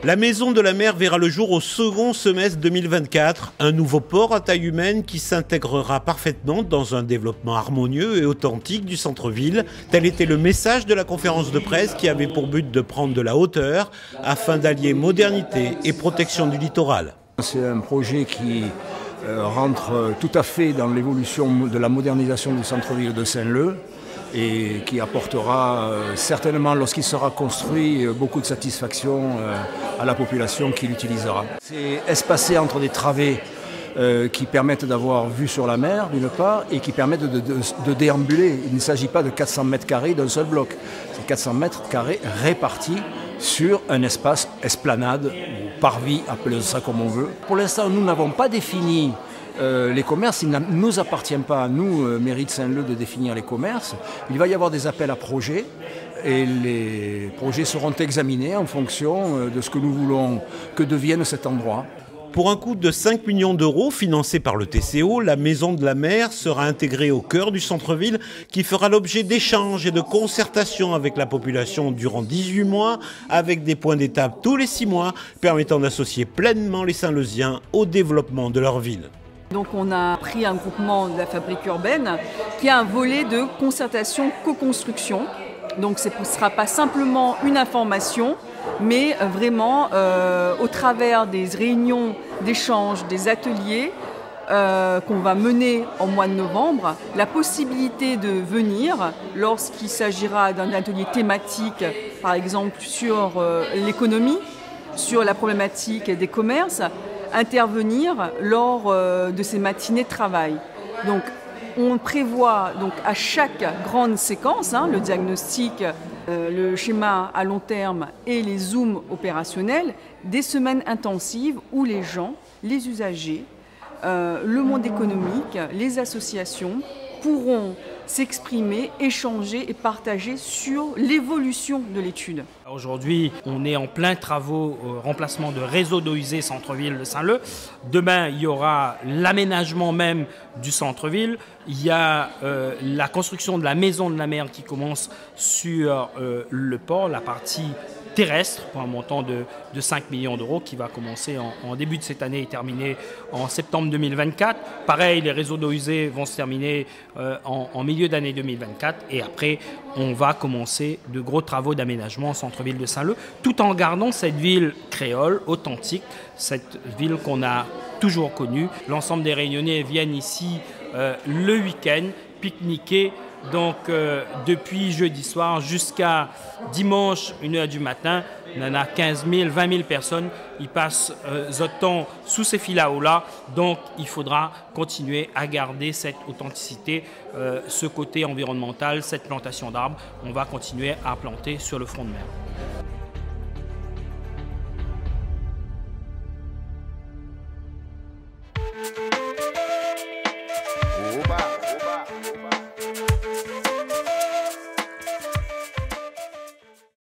La Maison de la Mer verra le jour au second semestre 2024, un nouveau port à taille humaine qui s'intégrera parfaitement dans un développement harmonieux et authentique du centre-ville. Tel était le message de la conférence de presse qui avait pour but de prendre de la hauteur afin d'allier modernité et protection du littoral. C'est un projet qui rentre tout à fait dans l'évolution de la modernisation du centre-ville de Saint-Leu et qui apportera certainement, lorsqu'il sera construit, beaucoup de satisfaction à la population qui l'utilisera. C'est espacé entre des travées qui permettent d'avoir vue sur la mer, d'une part, et qui permettent de déambuler. Il ne s'agit pas de 400 mètres carrés d'un seul bloc. C'est 400 mètres carrés répartis sur un espace esplanade ou parvis, appelez ça comme on veut. Pour l'instant, nous n'avons pas défini les commerces. Il ne nous appartient pas à nous, mairie de Saint-Leu, de définir les commerces. Il va y avoir des appels à projets et les projets seront examinés en fonction de ce que nous voulons que devienne cet endroit. Pour un coût de 5 millions d'euros financé par le TCO, la Maison de la Mer sera intégrée au cœur du centre-ville qui fera l'objet d'échanges et de concertations avec la population durant 18 mois, avec des points d'étape tous les 6 mois, permettant d'associer pleinement les Saint-Leusiens au développement de leur ville. Donc on a pris un groupement de la fabrique urbaine qui a un volet de concertation co-construction. Donc ce ne sera pas simplement une information, mais vraiment au travers des réunions d'échange, des ateliers qu'on va mener en mois de novembre, la possibilité de venir lorsqu'il s'agira d'un atelier thématique, par exemple sur l'économie, sur la problématique des commerces, intervenir lors de ces matinées de travail. Donc, on prévoit donc à chaque grande séquence, le diagnostic, le schéma à long terme et les zooms opérationnels, des semaines intensives où les gens, les usagers, le monde économique, les associations pourront s'exprimer, échanger et partager sur l'évolution de l'étude. Aujourd'hui, on est en plein travaux remplacement de réseau d'eau usée centre-ville de Saint-Leu. Demain, il y aura l'aménagement même du centre-ville. Il y a la construction de la Maison de la Mer qui commence sur le port, la partie terrestre, pour un montant de 5 millions d'euros qui va commencer en début de cette année et terminer en septembre 2024. Pareil, les réseaux d'eau usée vont se terminer en milieu d'année 2024 et après, on va commencer de gros travaux d'aménagement au centre-ville de Saint-Leu, tout en gardant cette ville créole, authentique, cette ville qu'on a toujours connue. L'ensemble des Réunionnais viennent ici le week-end, pique-niquer. Donc depuis jeudi soir jusqu'à dimanche 1h du matin, on en a 15 000, 20 000 personnes. Ils passent notre temps sous ces filaos-là. Donc il faudra continuer à garder cette authenticité, ce côté environnemental, cette plantation d'arbres. On va continuer à planter sur le front de mer. Oba.